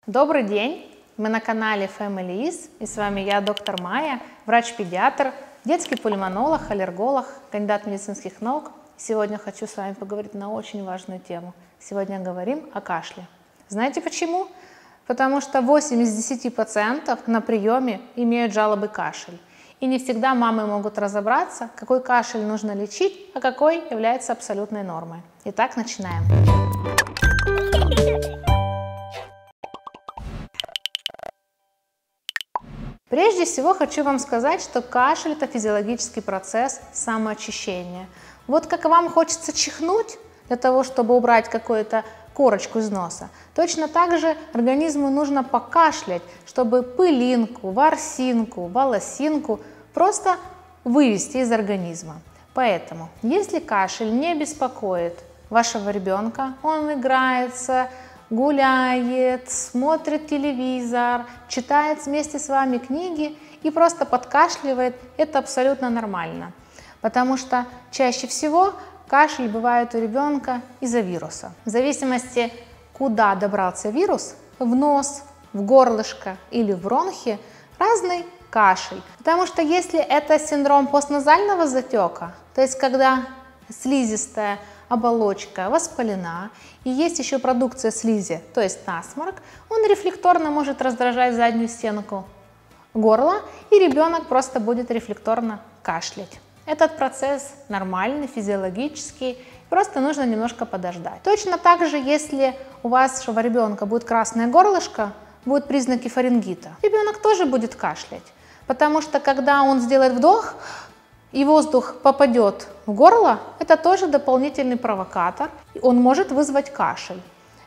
Добрый день! Мы на канале FamilyIS, и с вами я, доктор Майя, врач-педиатр, детский пульмонолог, аллерголог, кандидат медицинских наук. Сегодня хочу с вами поговорить на очень важную тему. Сегодня говорим о кашле. Знаете почему? Потому что 8 из 10 пациентов на приеме имеют жалобы кашель. И не всегда мамы могут разобраться, какой кашель нужно лечить, а какой является абсолютной нормой. Итак, начинаем. Прежде всего хочу вам сказать, что кашель – это физиологический процесс самоочищения. Вот как вам хочется чихнуть для того, чтобы убрать какую-то корочку из носа, точно так же организму нужно покашлять, чтобы пылинку, ворсинку, волосинку просто вывести из организма. Поэтому, если кашель не беспокоит вашего ребенка, он играется, гуляет, смотрит телевизор, читает вместе с вами книги и просто подкашливает, это абсолютно нормально. Потому что чаще всего кашель бывает у ребенка из-за вируса. В зависимости, куда добрался вирус, в нос, в горлышко или в бронхи, разный кашель. Потому что если это синдром постназального затека, то есть когда слизистая оболочка воспалена и есть еще продукция слизи, то есть насморк, он рефлекторно может раздражать заднюю стенку горла, и ребенок просто будет рефлекторно кашлять. Этот процесс нормальный, физиологический, просто нужно немножко подождать. Точно так же, если у вашего ребенка будет красное горлышко, будут признаки фарингита, ребенок тоже будет кашлять, потому что когда он сделает вдох, и воздух попадет в горло, это тоже дополнительный провокатор, он может вызвать кашель.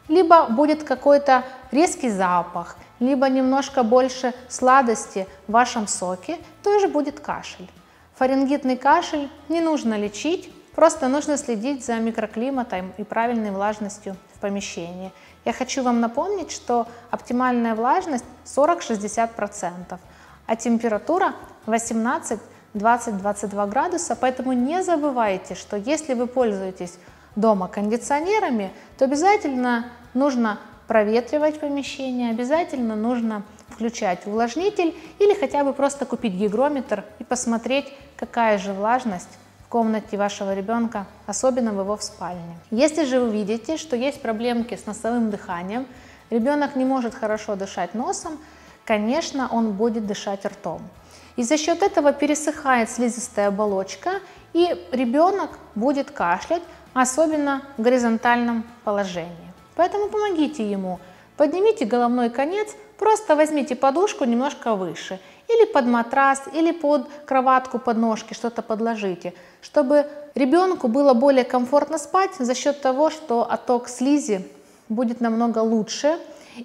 Либо будет какой-то резкий запах, либо немножко больше сладости в вашем соке, тоже будет кашель. Фарингитный кашель не нужно лечить, просто нужно следить за микроклиматом и правильной влажностью в помещении. Я хочу вам напомнить, что оптимальная влажность 40-60%, а температура 18-20-22 градуса, поэтому не забывайте, что если вы пользуетесь дома кондиционерами, то обязательно нужно проветривать помещение, обязательно нужно включать увлажнитель или хотя бы просто купить гигрометр и посмотреть, какая же влажность в комнате вашего ребенка, особенно в его спальне. Если же вы видите, что есть проблемки с носовым дыханием, ребенок не может хорошо дышать носом, конечно, он будет дышать ртом. И за счет этого пересыхает слизистая оболочка, и ребенок будет кашлять, особенно в горизонтальном положении. Поэтому помогите ему, поднимите головной конец, просто возьмите подушку немножко выше, или под матрас, или под кроватку, под ножки, что-то подложите, чтобы ребенку было более комфортно спать за счет того, что отток слизи будет намного лучше,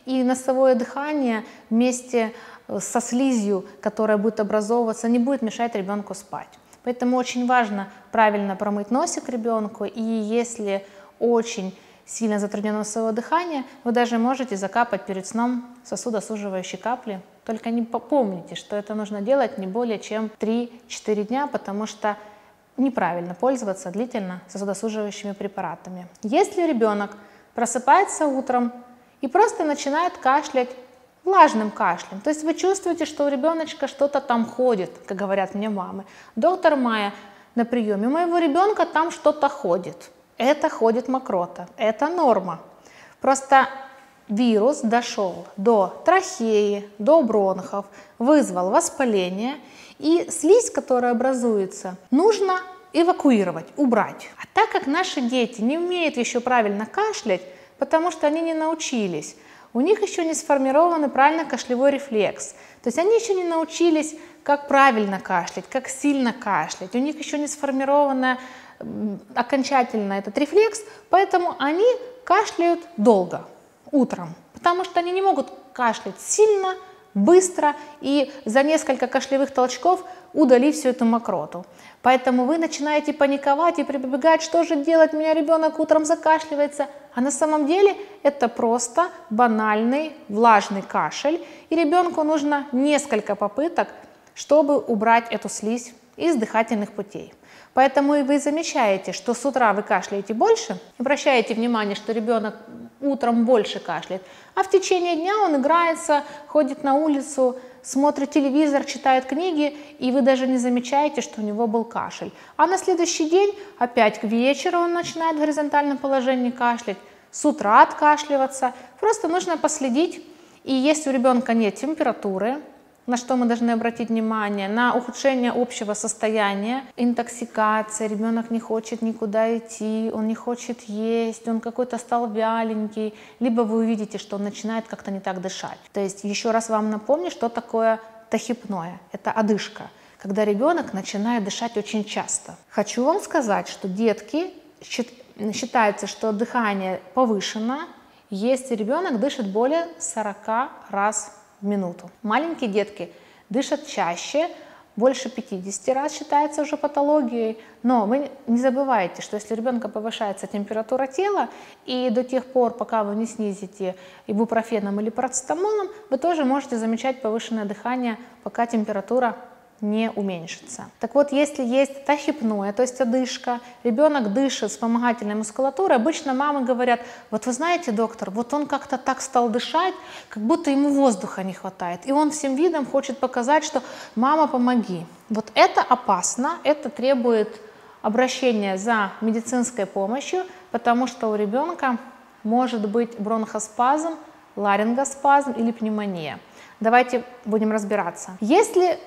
и носовое дыхание вместе со слизью, которая будет образовываться, не будет мешать ребенку спать. Поэтому очень важно правильно промыть носик ребенку, и если очень сильно затруднено носовое дыхание, вы даже можете закапать перед сном сосудосуживающие капли. Только не помните, что это нужно делать не более чем 3-4 дня, потому что неправильно пользоваться длительно сосудосуживающими препаратами. Если ребенок просыпается утром и просто начинает кашлять влажным кашлем, то есть вы чувствуете, что у ребеночка что-то там ходит, как говорят мне мамы. Доктор Майя, на приеме у моего ребенка там что-то ходит. Это ходит мокрота, это норма. Просто вирус дошел до трахеи, до бронхов, вызвал воспаление, и слизь, которая образуется, нужно эвакуировать, убрать. А так как наши дети не умеют еще правильно кашлять, потому что они не научились, у них еще не сформирован правильно кашлевой рефлекс. То есть они еще не научились, как правильно кашлять, как сильно кашлять. У них еще не сформирован окончательно этот рефлекс, поэтому они кашляют долго, утром. Потому что они не могут кашлять сильно, быстро и за несколько кашлевых толчков удалить всю эту мокроту. Поэтому вы начинаете паниковать и прибегать, что же делать, у меня ребенок утром закашливается. А на самом деле это просто банальный влажный кашель, и ребенку нужно несколько попыток, чтобы убрать эту слизь из дыхательных путей. Поэтому и вы замечаете, что с утра вы кашляете больше, обращаете внимание, что ребенок утром больше кашляет, а в течение дня он играется, ходит на улицу, смотрит телевизор, читает книги, и вы даже не замечаете, что у него был кашель. А на следующий день опять к вечеру он начинает в горизонтальном положении кашлять, с утра откашливаться. Просто нужно последить. И если у ребенка нет температуры, на что мы должны обратить внимание, на ухудшение общего состояния, интоксикация, ребенок не хочет никуда идти, он не хочет есть, он какой-то стал вяленький, либо вы увидите, что он начинает как-то не так дышать. То есть еще раз вам напомню, что такое тахипноя. Это одышка, когда ребенок начинает дышать очень часто. Хочу вам сказать, что детки, считается, что дыхание повышено, если ребенок дышит более 40 раз в минуту. Маленькие детки дышат чаще, больше 50 раз считается уже патологией, но вы не забывайте, что если у ребенка повышается температура тела, и до тех пор, пока вы не снизите ибупрофеном или парацетамолом, вы тоже можете замечать повышенное дыхание, пока температура не уменьшится. Так вот, если есть тахипноя, то есть одышка, ребенок дышит вспомогательной мускулатурой, обычно мамы говорят: вот вы знаете, доктор, вот он как-то так стал дышать, как будто ему воздуха не хватает, и он всем видом хочет показать, что мама, помоги. Вот это опасно, это требует обращения за медицинской помощью, потому что у ребенка может быть бронхоспазм, ларингоспазм или пневмония. Давайте будем разбираться. Если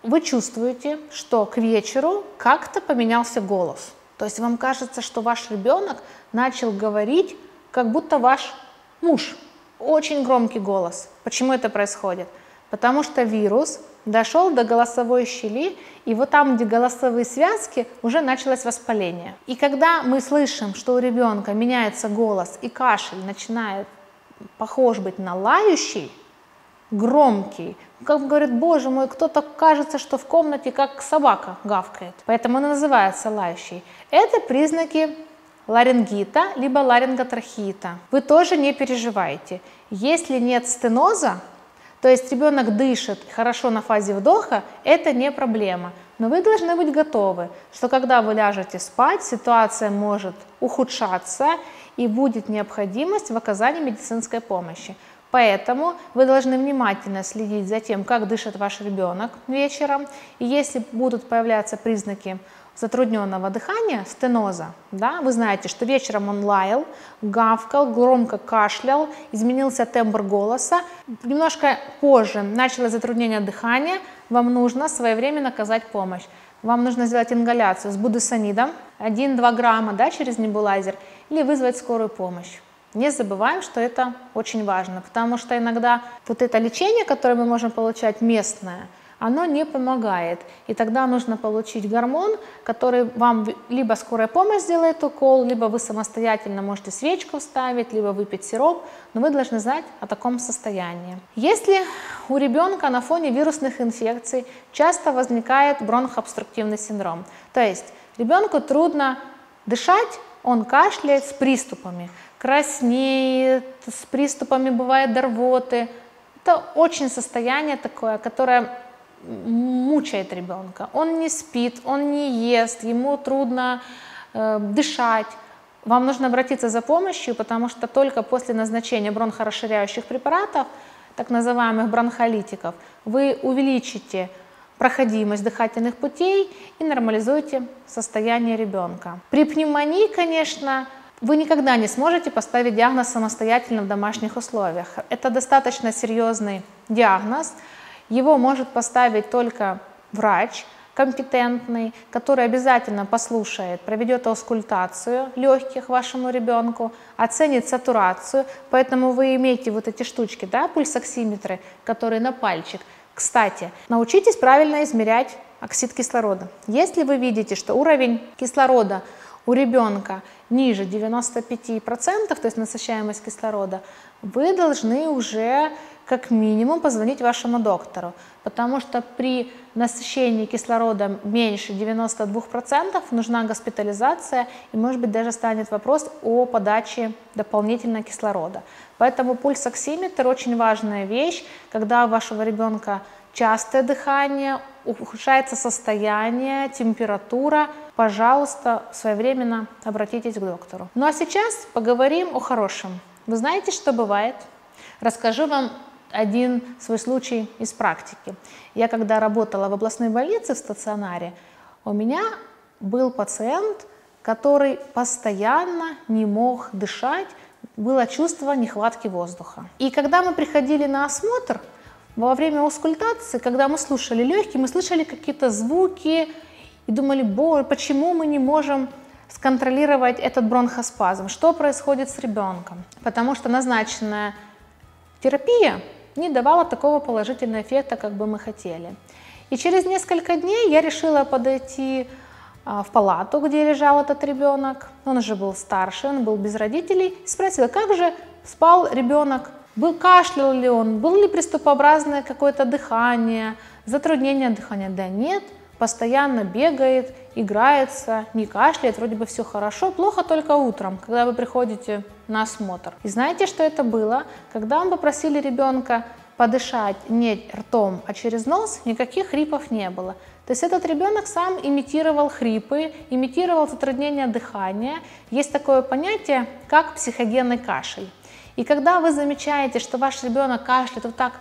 вы чувствуете, что к вечеру как-то поменялся голос, то есть вам кажется, что ваш ребенок начал говорить, как будто ваш муж, очень громкий голос. Почему это происходит? Потому что вирус дошел до голосовой щели, и вот там, где голосовые связки, уже началось воспаление. И когда мы слышим, что у ребенка меняется голос и кашель начинает похож быть на лающий, громкий, как говорит: боже мой, кто-то кажется, что в комнате как собака гавкает, поэтому она называется лающей. Это признаки ларингита, либо ларинготрахеита. Вы тоже не переживайте. Если нет стеноза, то есть ребенок дышит хорошо на фазе вдоха, это не проблема. Но вы должны быть готовы, что когда вы ляжете спать, ситуация может ухудшаться и будет необходимость в оказании медицинской помощи. Поэтому вы должны внимательно следить за тем, как дышит ваш ребенок вечером. И если будут появляться признаки затрудненного дыхания, стеноза, да, вы знаете, что вечером он лаял, гавкал, громко кашлял, изменился тембр голоса, немножко позже началось затруднение дыхания, вам нужно своевременно оказать помощь. Вам нужно сделать ингаляцию с будесонидом, 1-2 грамма, да, через небулайзер, или вызвать скорую помощь. Не забываем, что это очень важно, потому что иногда вот это лечение, которое мы можем получать местное, оно не помогает. И тогда нужно получить гормон, который вам либо скорая помощь сделает укол, либо вы самостоятельно можете свечку вставить, либо выпить сироп, но вы должны знать о таком состоянии. Если у ребенка на фоне вирусных инфекций часто возникает бронхообструктивный синдром, то есть ребенку трудно дышать, он кашляет с приступами, краснеет, с приступами бывает до рвоты. Это очень состояние такое, которое мучает ребенка. Он не спит, он не ест, ему трудно дышать. Вам нужно обратиться за помощью, потому что только после назначения бронхорасширяющих препаратов, так называемых бронхолитиков, вы увеличите проходимость дыхательных путей и нормализуете состояние ребенка. При пневмонии, конечно, вы никогда не сможете поставить диагноз самостоятельно в домашних условиях. Это достаточно серьезный диагноз. Его может поставить только врач компетентный, который обязательно послушает, проведет аускультацию легких вашему ребенку, оценит сатурацию. Поэтому вы имеете вот эти штучки, да, пульсоксиметры, которые на пальчик. Кстати, научитесь правильно измерять оксид кислорода. Если вы видите, что уровень кислорода у ребенка ниже 95%, то есть насыщаемость кислорода, вы должны уже как минимум позвонить вашему доктору, потому что при насыщении кислорода меньше 92% нужна госпитализация, и, может быть, даже станет вопрос о подаче дополнительного кислорода. Поэтому пульсоксиметр очень важная вещь, когда у вашего ребенка частое дыхание, ухудшается состояние, температура, пожалуйста, своевременно обратитесь к доктору. Ну а сейчас поговорим о хорошем. Вы знаете, что бывает? Расскажу вам один свой случай из практики. Я когда работала в областной больнице в стационаре, у меня был пациент, который постоянно не мог дышать, было чувство нехватки воздуха. И когда мы приходили на осмотр, во время аускультации, когда мы слушали легкие, мы слышали какие-то звуки и думали, боже, почему мы не можем сконтролировать этот бронхоспазм, что происходит с ребенком, потому что назначенная терапия не давала такого положительного эффекта, как бы мы хотели. И через несколько дней я решила подойти в палату, где лежал этот ребенок, он уже был старше, он был без родителей, и спросила, как же спал ребенок, кашлял ли он, было ли приступообразное какое-то дыхание, затруднение дыхания, да нет, постоянно бегает, играется, не кашляет, вроде бы все хорошо, плохо только утром, когда вы приходите на осмотр. И знаете, что это было? Когда мы попросили ребенка подышать не ртом, а через нос, никаких хрипов не было. То есть этот ребенок сам имитировал хрипы, имитировал затруднение дыхания. Есть такое понятие, как психогенный кашель. И когда вы замечаете, что ваш ребенок кашляет вот так,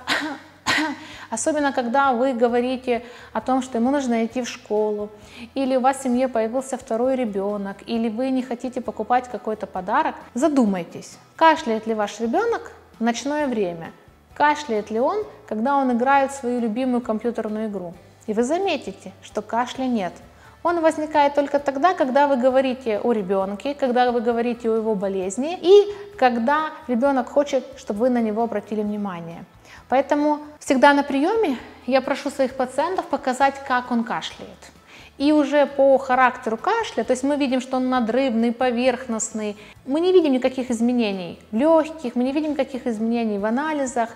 особенно когда вы говорите о том, что ему нужно идти в школу, или у вас в семье появился второй ребенок, или вы не хотите покупать какой-то подарок, задумайтесь, кашляет ли ваш ребенок в ночное время, кашляет ли он, когда он играет в свою любимую компьютерную игру. И вы заметите, что кашля нет. Он возникает только тогда, когда вы говорите о ребенке, когда вы говорите о его болезни и когда ребенок хочет, чтобы вы на него обратили внимание. Поэтому всегда на приеме я прошу своих пациентов показать, как он кашляет. И уже по характеру кашля, то есть мы видим, что он надрывный, поверхностный, мы не видим никаких изменений в легких, мы не видим никаких изменений в анализах.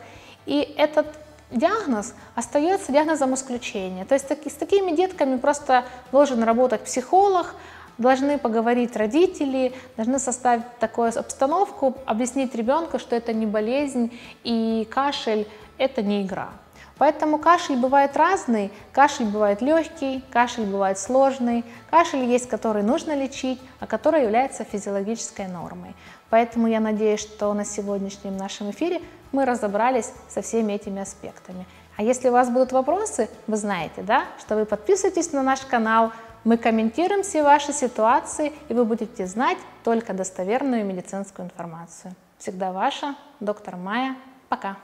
И этот диагноз остается диагнозом исключения. То есть с такими детками просто должен работать психолог, должны поговорить родители, должны составить такую обстановку, объяснить ребенку, что это не болезнь и кашель – это не игра. Поэтому кашель бывает разный, кашель бывает легкий, кашель бывает сложный, кашель есть, который нужно лечить, а который является физиологической нормой. Поэтому я надеюсь, что на сегодняшнем нашем эфире мы разобрались со всеми этими аспектами. А если у вас будут вопросы, вы знаете, да, что вы подписывайтесь на наш канал, мы комментируем все ваши ситуации, и вы будете знать только достоверную медицинскую информацию. Всегда ваша доктор Майя. Пока!